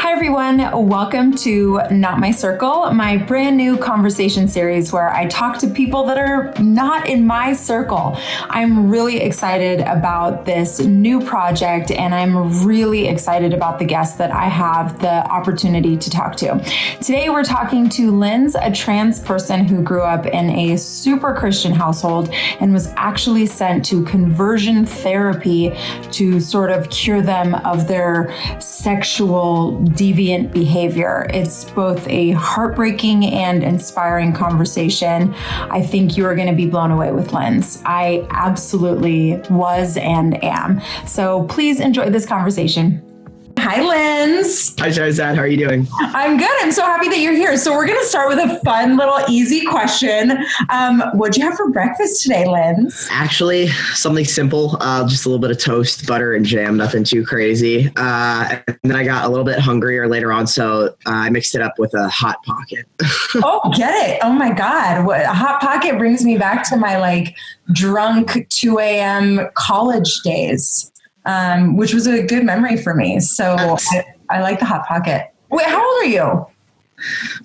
Everyone, welcome to Not My Circle, my brand new conversation series where I talk to people that are not in my circle. I'm really excited about this new project, and I'm really excited about the guests that I have the opportunity to talk to. Today, we're talking to Linds, a trans person who grew up in a super Christian household and was actually sent to conversion therapy to sort of cure them of their sexual deviant behavior. It's both a heartbreaking and inspiring conversation. I think you are going to be blown away with Linds. I absolutely was and am. So please enjoy this conversation. Hi, Linds. Hi, Sharzad. How are you doing? I'm good. I'm so happy that you're here. So we're going to start with a fun little easy question. What'd you have for breakfast today, Linds? Actually, something simple, just a little bit of toast, butter, and jam, nothing too crazy. And then I got a little bit hungrier later on, so I mixed it up with a Hot Pocket. Oh, get it. Oh my God. A Hot Pocket brings me back to my drunk 2 a.m. college days. Which was a good memory for me. So I like the Hot Pocket. Wait, how old are you?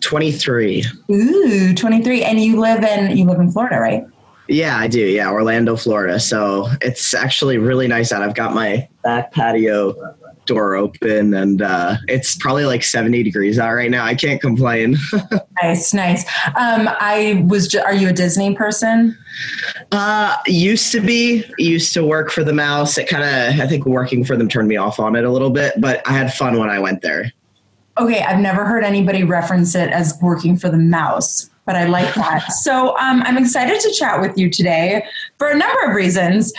23. Ooh, 23. And you live in Florida, right? Yeah, I do. Yeah, Orlando, Florida. So it's actually really nice out. I've got my back patio door open, and it's probably like 70 degrees out right now. I can't complain. Nice. Are you a Disney person? Used to work for the mouse. It I think working for them turned me off on it a little bit, but I had fun when I went there. Okay. I've never heard anybody reference it as working for the mouse, but I like that. So I'm excited to chat with you today for a number of reasons.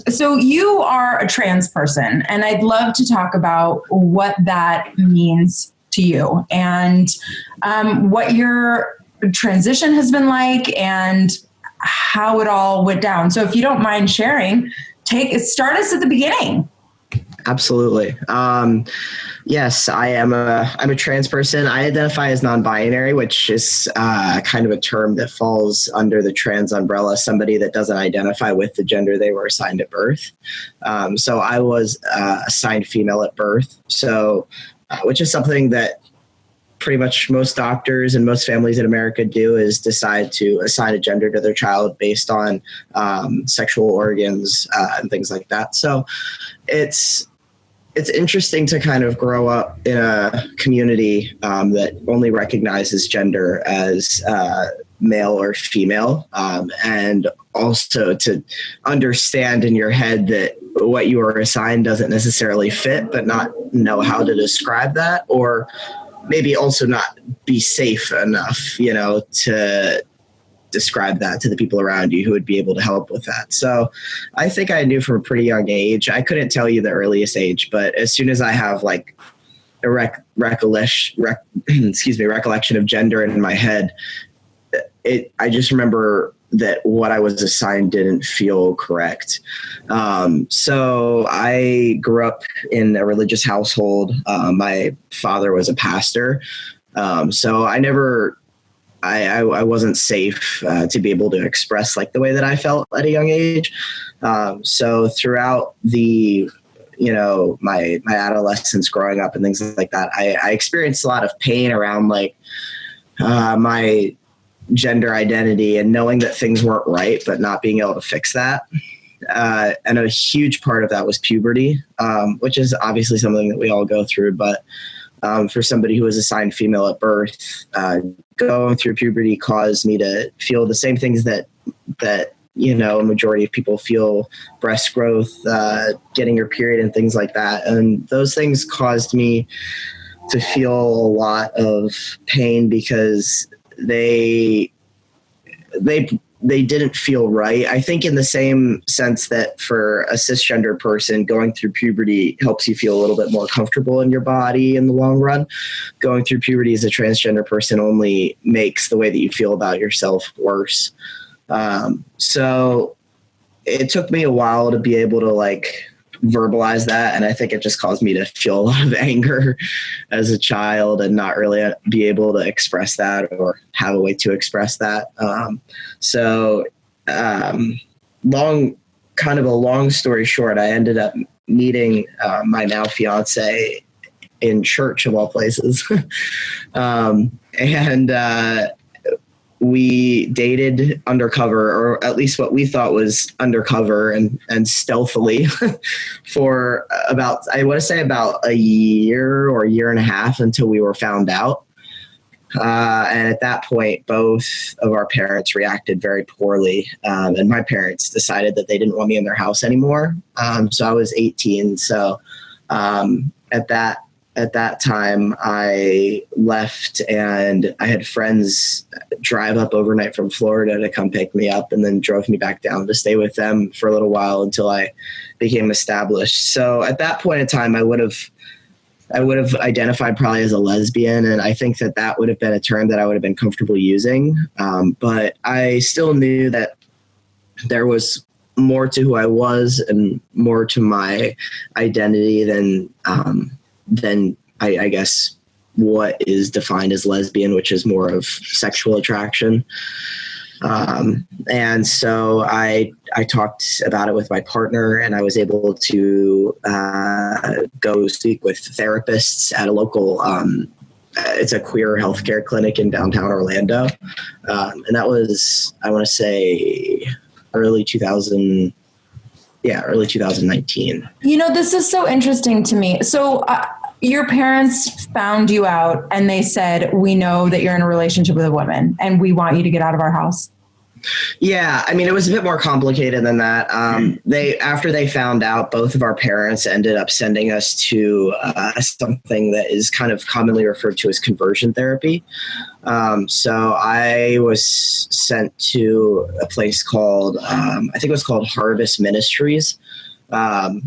So you are a trans person, and I'd love to talk about what that means to you and what your transition has been like and how it all went down. So if you don't mind sharing, start us at the beginning. Absolutely. Yes, I'm a trans person. I identify as non-binary, which is kind of a term that falls under the trans umbrella, somebody that doesn't identify with the gender they were assigned at birth. So I was assigned female at birth, so which is something that pretty much most doctors and most families in America do, is decide to assign a gender to their child based on sexual organs and things like that. So it's interesting to kind of grow up in a community that only recognizes gender as male or female, and also to understand in your head that what you were assigned doesn't necessarily fit, but not know how to describe that, or maybe also not be safe enough, to describe that to the people around you who would be able to help with that. So I think I knew from a pretty young age. I couldn't tell you the earliest age, but as soon as I have like a recollection of gender in my head, I just remember that what I was assigned didn't feel correct. So I grew up in a religious household. My father was a pastor. So I wasn't safe to be able to express like the way that I felt at a young age. So throughout my adolescence, growing up and things like that, I experienced a lot of pain around my gender identity and knowing that things weren't right, but not being able to fix that. And a huge part of that was puberty, which is obviously something that we all go through. But for somebody who was assigned female at birth, going through puberty caused me to feel the same things that a majority of people feel: breast growth, getting your period, and things like that. And those things caused me to feel a lot of pain because they didn't feel right. I think in the same sense that for a cisgender person, going through puberty helps you feel a little bit more comfortable in your body in the long run. Going through puberty as a transgender person only makes the way that you feel about yourself worse. So it took me a while to be able to verbalize that. And I think it just caused me to feel a lot of anger as a child and not really be able to express that or have a way to express that. Long story short, I ended up meeting my now fiance in church of all places. We dated undercover, or at least what we thought was undercover and stealthily for about, I want to say about a year or a year and a half until we were found out. And at that point, both of our parents reacted very poorly. And my parents decided that they didn't want me in their house anymore. So I was 18. So at that time, I left, and I had friends drive up overnight from Florida to come pick me up, and then drove me back down to stay with them for a little while until I became established. So at that point in time, I would have identified probably as a lesbian, and I think that would have been a term that I would have been comfortable using. But I still knew that there was more to who I was and more to my identity than I guess what is defined as lesbian, which is more of sexual attraction. And so I talked about it with my partner, and I was able to go speak with therapists at a local, it's a queer healthcare clinic in downtown Orlando. And that was, I want to say, early 2019. This is so interesting to me. So your parents found you out and they said, we know that you're in a relationship with a woman and we want you to get out of our house. Yeah, I mean, it was a bit more complicated than that. After they found out, both of our parents ended up sending us to something that is kind of commonly referred to as conversion therapy. So I was sent to a place called, I think it was called Harvest Ministries,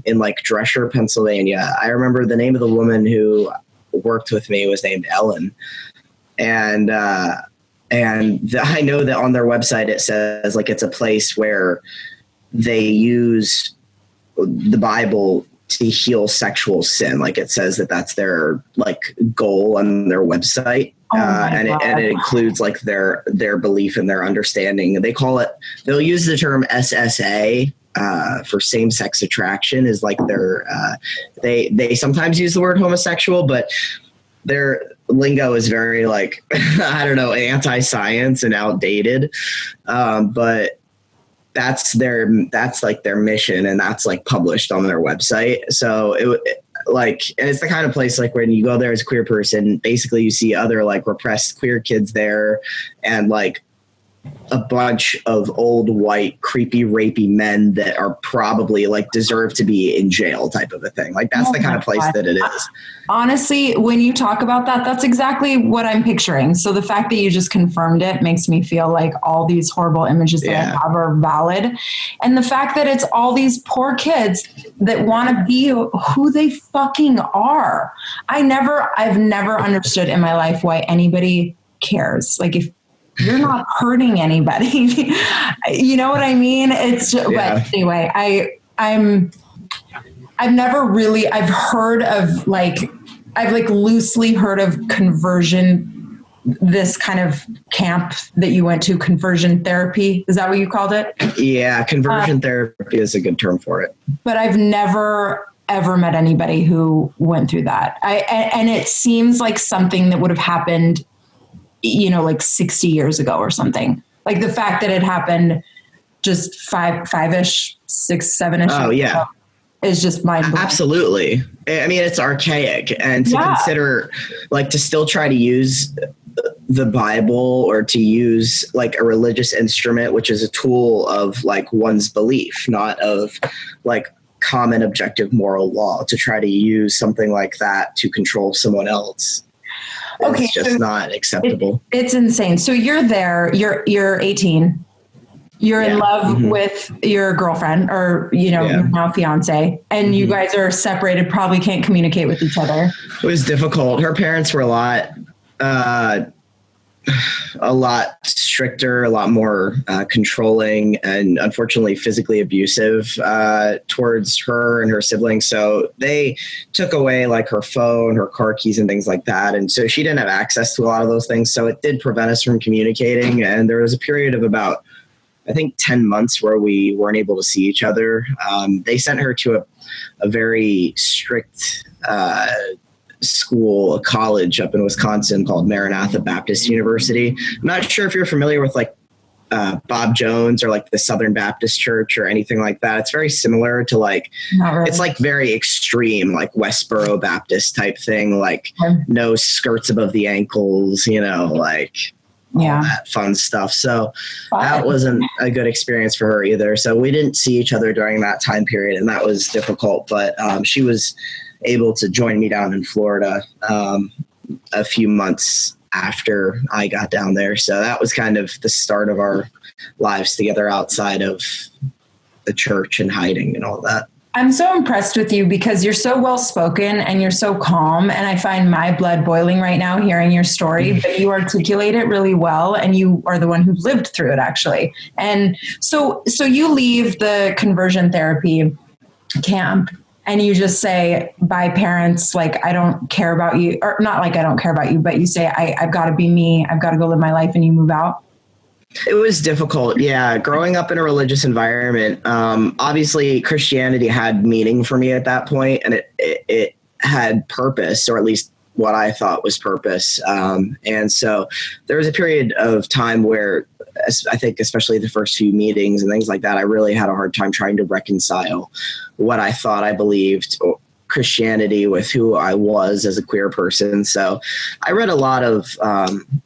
in like Dresher, Pennsylvania. I remember the name of the woman who worked with me was named Ellen. And I know that on their website it says like it's a place where they use the Bible to heal sexual sin. Like it says that that's their like goal on their website. And it includes like their belief and their understanding. They'll use the term SSA for same-sex attraction is like they sometimes use the word homosexual, but their lingo is very like, I don't know, anti-science and outdated. But that's like their mission, and that's like published on their website. So and it's the kind of place like when you go there as a queer person, basically you see other like repressed queer kids there, and like a bunch of old white creepy rapey men that are probably like deserve to be in jail type of a thing. Like that's the kind of place that it is. Honestly, when you talk about that, that's exactly what I'm picturing. So the fact that you just confirmed it makes me feel like all these horrible images that I have are valid. And the fact that it's all these poor kids that want to be who they fucking are. I've never understood in my life why anybody cares. Like if you're not hurting anybody, you know what I mean? But anyway, I've heard of I've loosely heard of conversion, this kind of camp that you went to, conversion therapy. Is that what you called it? Yeah. Conversion therapy is a good term for it. But I've never ever met anybody who went through that. And it seems like something that would have happened, like 60 years ago or something. Like the fact that it happened just five-ish, 6, 7-ish. Oh yeah. Is just mind-blowing. Absolutely. I mean, it's archaic, and to consider like to still try to use the Bible or to use like a religious instrument, which is a tool of like one's belief, not of like common objective moral law, to try to use something like that to control someone else. It's just not acceptable. It's insane. So you're there, you're 18. You're in love with your girlfriend or, your now fiance, and you guys are separated, probably can't communicate with each other. It was difficult. Her parents were a lot stricter, a lot more controlling, and unfortunately physically abusive towards her and her siblings. So they took away like her phone, her car keys, and things like that. And so she didn't have access to a lot of those things. So it did prevent us from communicating. And there was a period of about I think 10 months where we weren't able to see each other. They sent her to a very strict school, a college up in Wisconsin called Maranatha Baptist University. I'm not sure if you're familiar with like Bob Jones or like the Southern Baptist Church or anything like that. It's very similar to like, really. It's like very extreme, like Westboro Baptist type thing, like no skirts above the ankles, like all that fun stuff. So that wasn't a good experience for her either. So we didn't see each other during that time period, and that was difficult. But she was able to join me down in Florida a few months after I got down there. So that was kind of the start of our lives together outside of the church and hiding and all that. I'm so impressed with you because you're so well spoken and you're so calm. And I find my blood boiling right now hearing your story, but you articulate it really well. And you are the one who lived through it, actually. And so you leave the conversion therapy camp and you just say, bye parents, like, I don't care about you, or not like I don't care about you, but you say, I've got to be me. I've got to go live my life, and you move out. It was difficult. Yeah. Growing up in a religious environment, obviously Christianity had meaning for me at that point, and it had purpose, or at least what I thought was purpose. And so there was a period of time where I think, especially the first few meetings and things like that, I really had a hard time trying to reconcile what I thought I believed Christianity with who I was as a queer person. So I read a lot of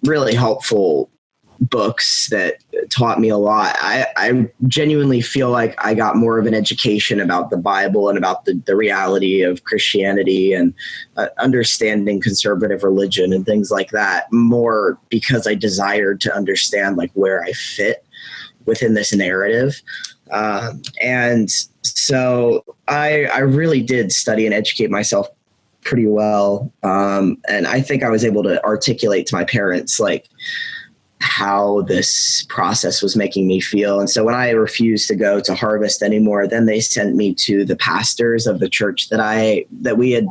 really helpful books that taught me a lot. I genuinely feel like I got more of an education about the Bible and about the reality of Christianity and understanding conservative religion and things like that, more because I desired to understand like where I fit within this narrative. And so I really did study and educate myself pretty well. And I think I was able to articulate to my parents like how this process was making me feel. And so when I refused to go to Harvest anymore, then they sent me to the pastors of the church that we had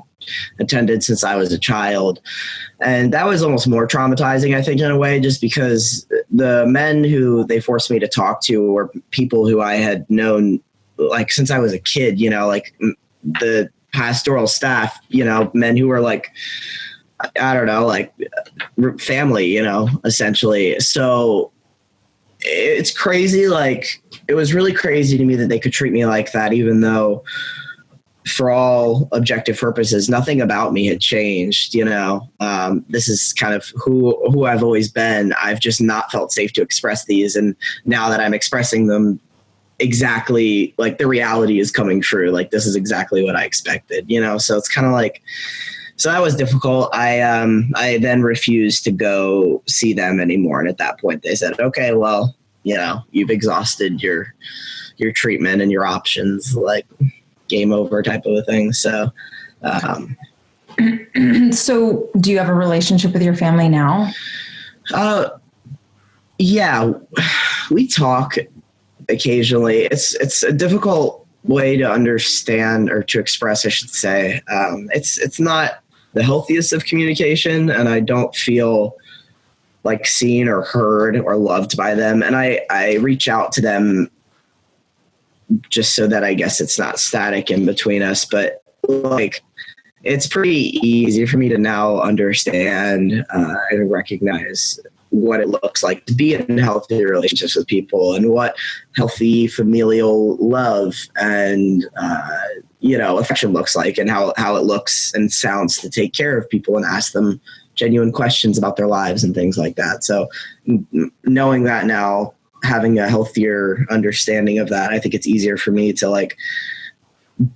attended since I was a child. And that was almost more traumatizing, I think, in a way, just because the men who they forced me to talk to were people who I had known like since I was a kid, like the pastoral staff, men who were like, I don't know, like family, essentially. So it's crazy. Like, it was really crazy to me that they could treat me like that, even though for all objective purposes, nothing about me had changed. This is kind of who I've always been. I've just not felt safe to express these. And now that I'm expressing them, exactly like the reality is coming true. Like, this is exactly what I expected, so it's kind of like, so that was difficult. I then refused to go see them anymore. And at that point they said, okay, well, you've exhausted your treatment and your options, like game over type of a thing. So, so do you have a relationship with your family now? Yeah, we talk occasionally. It's a difficult way to understand or to express, I should say. It's not the healthiest of communication, and I don't feel like seen or heard or loved by them. And I reach out to them just so that I guess it's not static in between us, but like, it's pretty easy for me to now understand and recognize what it looks like to be in healthy relationships with people, and what healthy familial love and, affection looks like, and how it looks and sounds to take care of people and ask them genuine questions about their lives and things like that. So knowing that now, having a healthier understanding of that, I think it's easier for me to like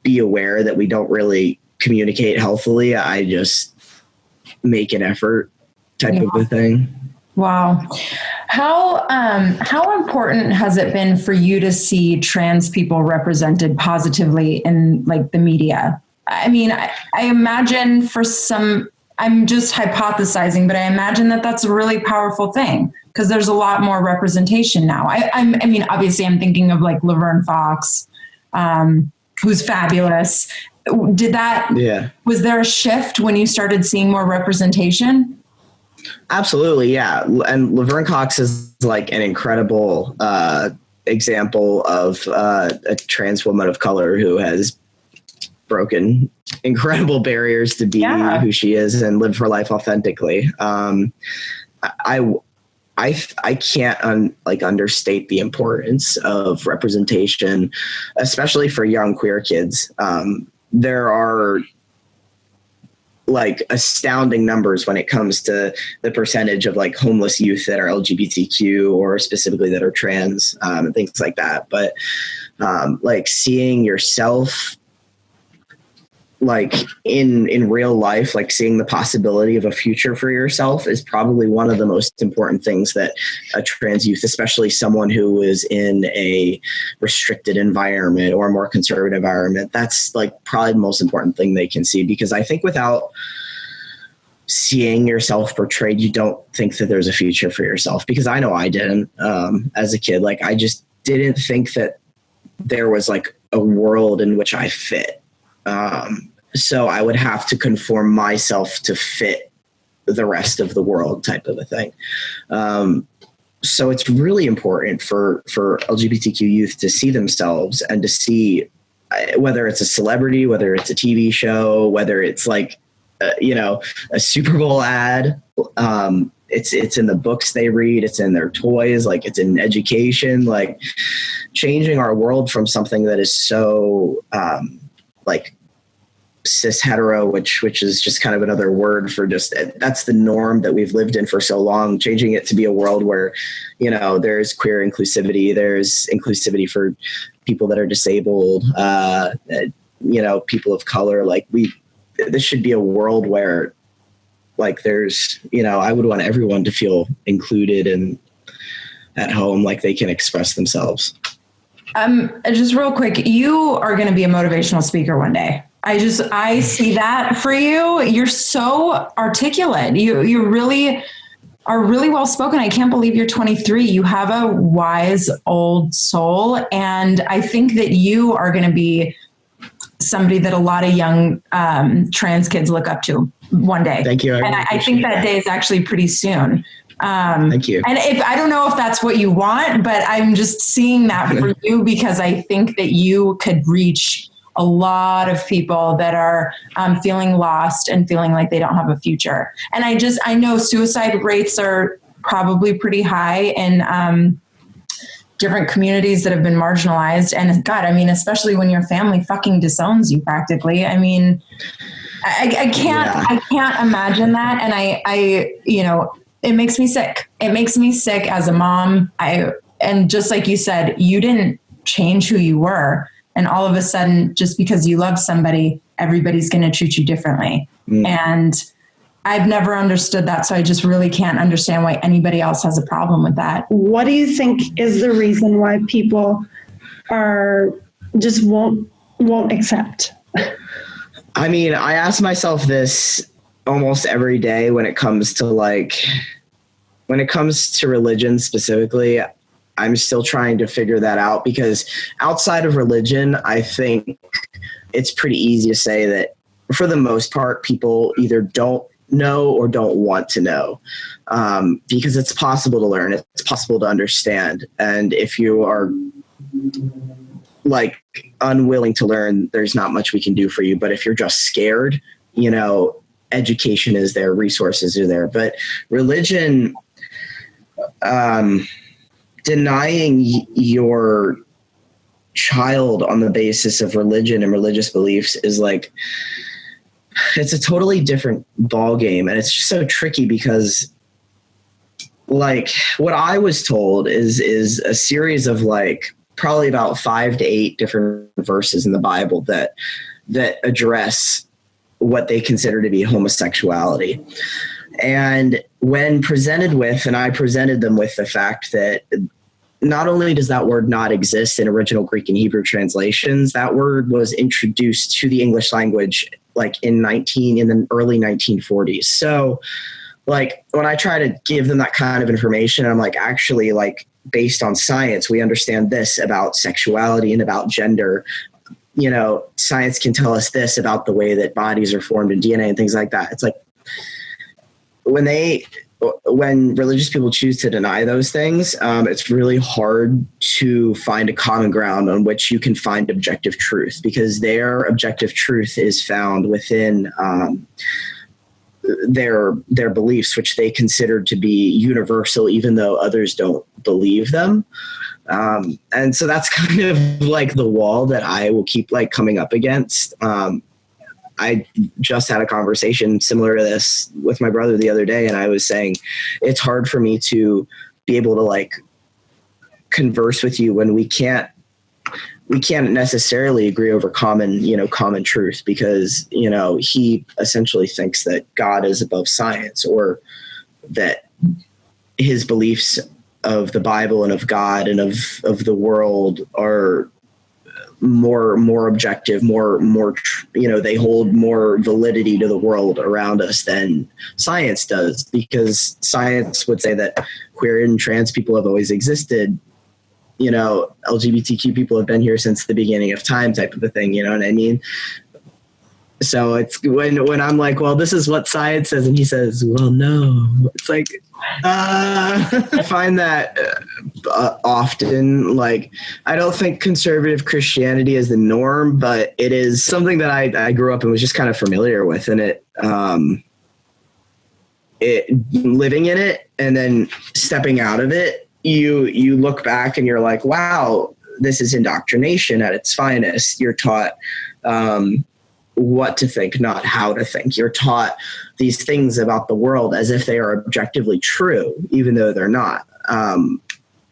be aware that we don't really communicate healthily. I just make an effort type of a thing. Wow. How important has it been for you to see trans people represented positively in like the media? I mean, I imagine for some, I'm just hypothesizing, but I imagine that that's a really powerful thing because there's a lot more representation now. I mean, obviously I'm thinking of like Laverne Fox, who's fabulous. Was there a shift when you started seeing more representation? Absolutely. Yeah. And Laverne Cox is like an incredible example of a trans woman of color who has broken incredible barriers to be who she is and live her life authentically. I can't understate the importance of representation, especially for young queer kids. There are like astounding numbers when it comes to the percentage of like homeless youth that are LGBTQ or specifically that are trans, and things like that. But like seeing yourself like in real life, like seeing the possibility of a future for yourself is probably one of the most important things that a trans youth, especially someone who is in a restricted environment or a more conservative environment, that's like probably the most important thing they can see. Because I think without seeing yourself portrayed, you don't think that there's a future for yourself. Because I know I didn't, as a kid. Like I just didn't think that there was like a world in which I fit. So I would have to conform myself to fit the rest of the world type of a thing. So it's really important for LGBTQ youth to see themselves and to see whether it's a celebrity, whether it's a TV show, whether it's like, a Super Bowl ad. It's in the books they read, it's in their toys, like it's in education, like changing our world from something that is so, like cis hetero, which is just kind of another word for just, that's the norm that we've lived in for so long, changing it to be a world where, there's queer inclusivity, there's inclusivity for people that are disabled, people of color. Like this should be a world where like there's, I would want everyone to feel included and at home, like they can express themselves. Just real quick, you are going to be a motivational speaker one day. I see that for you. You're so articulate. You really are really well spoken. I can't believe you're 23. You have a wise old soul. And I think that you are going to be somebody that a lot of young trans kids look up to one day. Thank you. And I think that day is actually pretty soon. Thank you. And I don't know if that's what you want, but I'm just seeing that for you because I think that you could reach a lot of people that are feeling lost and feeling like they don't have a future. And I know suicide rates are probably pretty high in different communities that have been marginalized. And God, I mean, especially when your family fucking disowns you practically. I mean, I can't imagine that. And it makes me sick. It makes me sick as a mom. And just like you said, you didn't change who you were. And all of a sudden, just because you love somebody, everybody's going to treat you differently. And I've never understood that. So I just really can't understand why anybody else has a problem with that. What do you think is the reason why people won't accept? I mean, I ask myself this almost every day when it comes to religion specifically. I'm still trying to figure that out because outside of religion, I think it's pretty easy to say that for the most part, people either don't know or don't want to know, because it's possible to learn. It's possible to understand. And if you are like unwilling to learn, there's not much we can do for you. But if you're just scared, education is there, resources are there. But religion, denying your child on the basis of religion and religious beliefs is like, it's a totally different ball game. And it's just so tricky because like what I was told is a series of like probably about 5 to 8 different verses in the Bible that address what they consider to be homosexuality. And when presented with, and I presented them with the fact that not only does that word not exist in original Greek and Hebrew translations, that word was introduced to the English language like in the early 1940s. So like when I try to give them that kind of information, I'm like, actually, like based on science, we understand this about sexuality and about gender. Science can tell us this about the way that bodies are formed in DNA and things like that. It's like when they when religious people choose to deny those things, it's really hard to find a common ground on which you can find objective truth, because their objective truth is found within their beliefs, which they consider to be universal, even though others don't believe them. And so that's kind of like the wall that I will keep like coming up against. I just had a conversation similar to this with my brother the other day, and I was saying it's hard for me to be able to like converse with you when we can't necessarily agree over common truth, because, he essentially thinks that God is above science, or that his beliefs of the Bible and of God and of the world are more objective, they hold more validity to the world around us than science does, because science would say that queer and trans people have always existed. LGBTQ people have been here since the beginning of time, type of a thing. You know what I mean? So it's when I'm like, well, this is what science says, and he says, well, no. It's like, I find that often, like, I don't think conservative Christianity is the norm, but it is something that I grew up and was just kind of familiar with, and it living in it and then stepping out of it, you look back and you're like, wow, this is indoctrination at its finest. You're taught what to think, not how to think. You're taught these things about the world as if they are objectively true, even though they're not.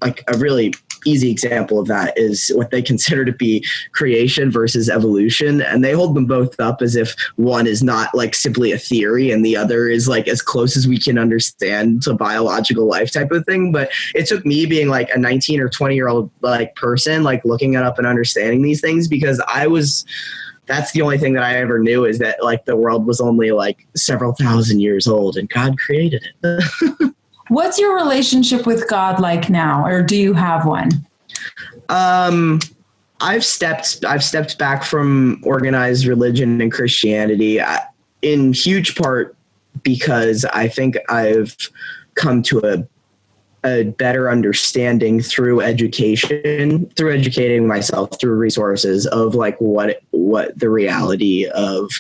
Like a really easy example of that is what they consider to be creation versus evolution. And they hold them both up as if one is not like simply a theory and the other is like as close as we can understand to biological life type of thing. But it took me being like a 19 or 20-year-old like person, like looking it up and understanding these things, because that's the only thing that I ever knew, is that like the world was only like several thousand years old and God created it. What's your relationship with God like now, or do you have one? I've stepped back from organized religion and Christianity in huge part because I think I've come to a better understanding through educating myself through resources of like what the reality of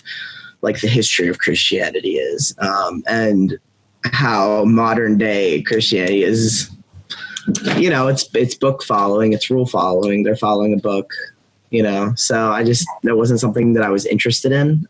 like the history of Christianity is, and how modern day Christianity is, it's book following, it's rule following. They're following a book, so that wasn't something that I was interested in.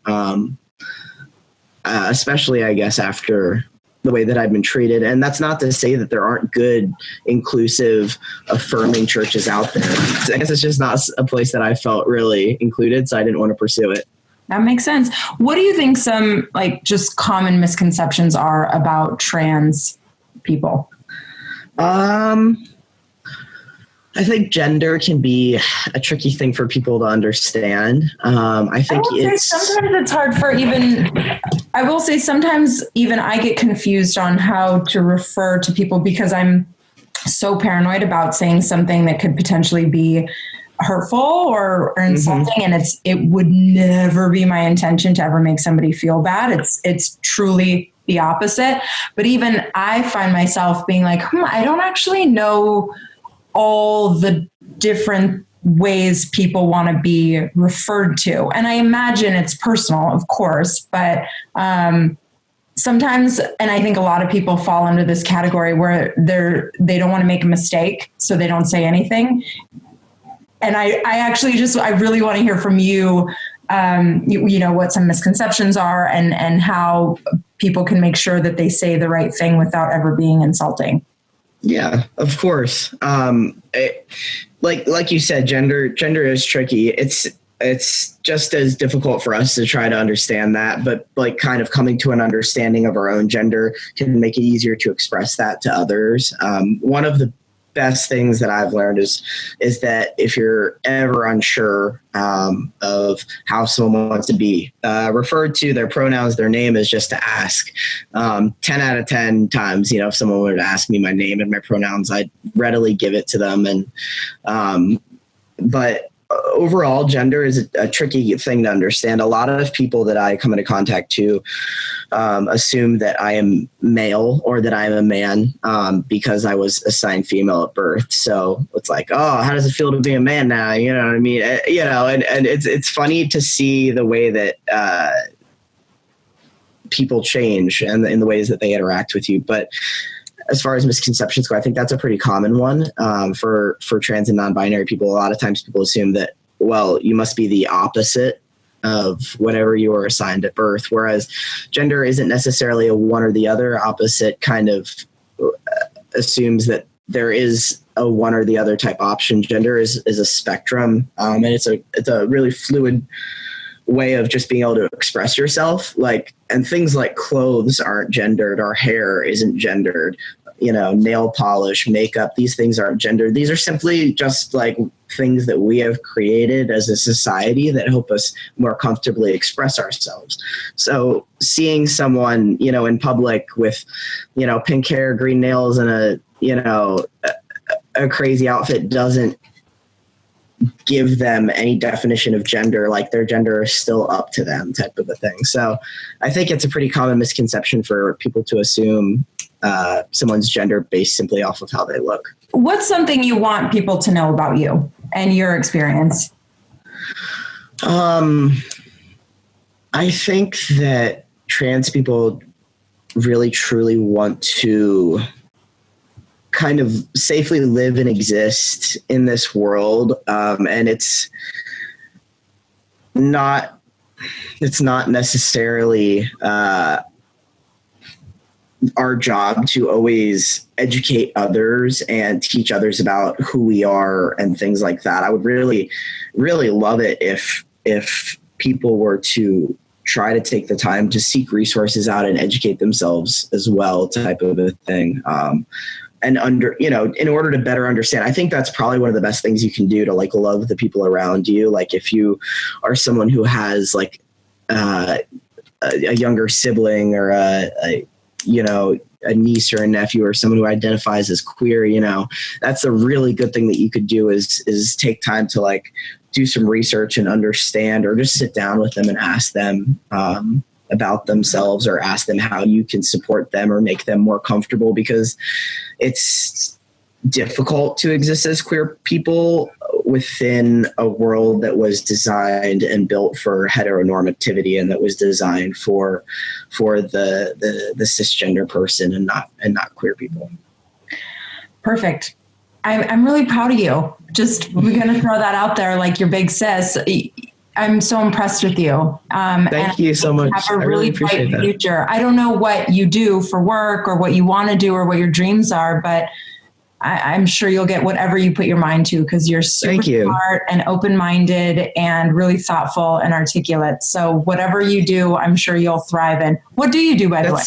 Especially I guess after the way that I've been treated. And that's not to say that there aren't good, inclusive, affirming churches out there. I guess it's just not a place that I felt really included, so I didn't want to pursue it. That makes sense. What do you think some like just common misconceptions are about trans people? I think gender can be a tricky thing for people to understand. I think sometimes it's hard for I will say sometimes even I get confused on how to refer to people, because I'm so paranoid about saying something that could potentially be hurtful or insulting. And it would never be my intention to ever make somebody feel bad. It's truly the opposite. But even I find myself being like, I don't actually know all the different ways people want to be referred to. And I imagine it's personal, of course, but sometimes, and I think a lot of people fall under this category where they don't want to make a mistake, so they don't say anything. And I really want to hear from you, what some misconceptions are and how people can make sure that they say the right thing without ever being insulting. Yeah, of course. Like you said, gender is tricky. It's just as difficult for us to try to understand that, but like kind of coming to an understanding of our own gender can make it easier to express that to others. One of the best things that I've learned is that if you're ever unsure of how someone wants to be referred to, their pronouns, their name, is just to ask. 10 out of 10 times, if someone were to ask me my name and my pronouns, I'd readily give it to them. And but overall, gender is a tricky thing to understand. A lot of people that I come into contact to assume that I am male or that I'm a man because I was assigned female at birth. So it's like, oh, how does it feel to be a man now? You know what I mean? And it's funny to see the way that people change and in the ways that they interact with you. But as far as misconceptions go, I think that's a pretty common one for trans and non-binary people. A lot of times people assume that, well, you must be the opposite of whatever you were assigned at birth, whereas gender isn't necessarily a one or the other. Opposite kind of assumes that there is a one or the other type option. Gender is a spectrum, and it's a really fluid way of just being able to express yourself. And things like clothes aren't gendered, our hair isn't gendered, nail polish, makeup, these things aren't gendered. These are simply just like things that we have created as a society that help us more comfortably express ourselves. So seeing someone, in public with, pink hair, green nails, and a crazy outfit doesn't give them any definition of gender. Like their gender is still up to them, type of a thing. So I think it's a pretty common misconception for people to assume someone's gender based simply off of how they look. What's something you want people to know about you and your experience? I think that trans people really truly want to kind of safely live and exist in this world. And it's not necessarily our job to always educate others and teach others about who we are and things like that. I would really, really love it if people were to try to take the time to seek resources out and educate themselves as well, type of a thing. And in order to better understand, I think that's probably one of the best things you can do to love the people around you. Like if you are someone who has a younger sibling or a niece or a nephew or someone who identifies as queer, that's a really good thing that you could do is take time to do some research and understand, or just sit down with them and ask them about themselves, or ask them how you can support them or make them more comfortable, because it's difficult to exist as queer people within a world that was designed and built for heteronormativity, and that was designed for the cisgender person and not queer people. Perfect. I'm really proud of you. Just, we're going to throw that out there, like your big sis. I'm so impressed with you. Thank you so much. Have a really bright future. I don't know what you do for work or what you want to do or what your dreams are, but I'm sure you'll get whatever you put your mind to, because you're super smart and open-minded and really thoughtful and articulate. So whatever you do, I'm sure you'll thrive in. What do you do, by the way?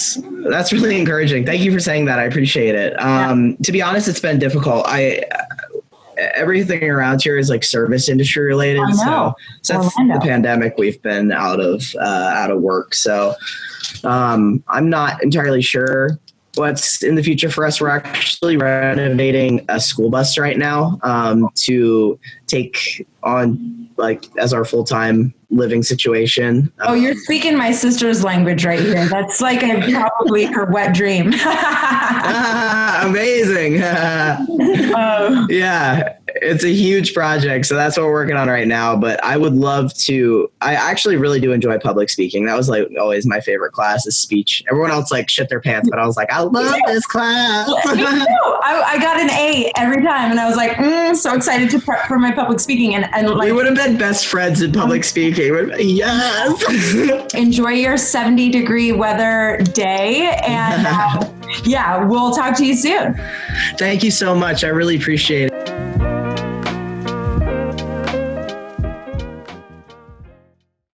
That's really encouraging. Thank you for saying that. I appreciate it. To be honest, it's been difficult. Everything around here is service industry related. So since the pandemic, we've been out of work. So I'm not entirely sure what's in the future for us. We're actually renovating a school bus right now to take on as our full-time living situation. Oh, you're speaking my sister's language right here. That's probably her wet dream. Amazing. Yeah, it's a huge project. So that's what we're working on right now. But I would love to, I actually really do enjoy public speaking. That was always my favorite class, is speech. Everyone else shit their pants, but I was I love this class. Me too. I got an A every time, and I was so excited to prep for my public speaking. And we would have been best friends in public speaking. Yes. Enjoy your 70-degree weather day, and we'll talk to you soon. Thank you so much. I really appreciate it.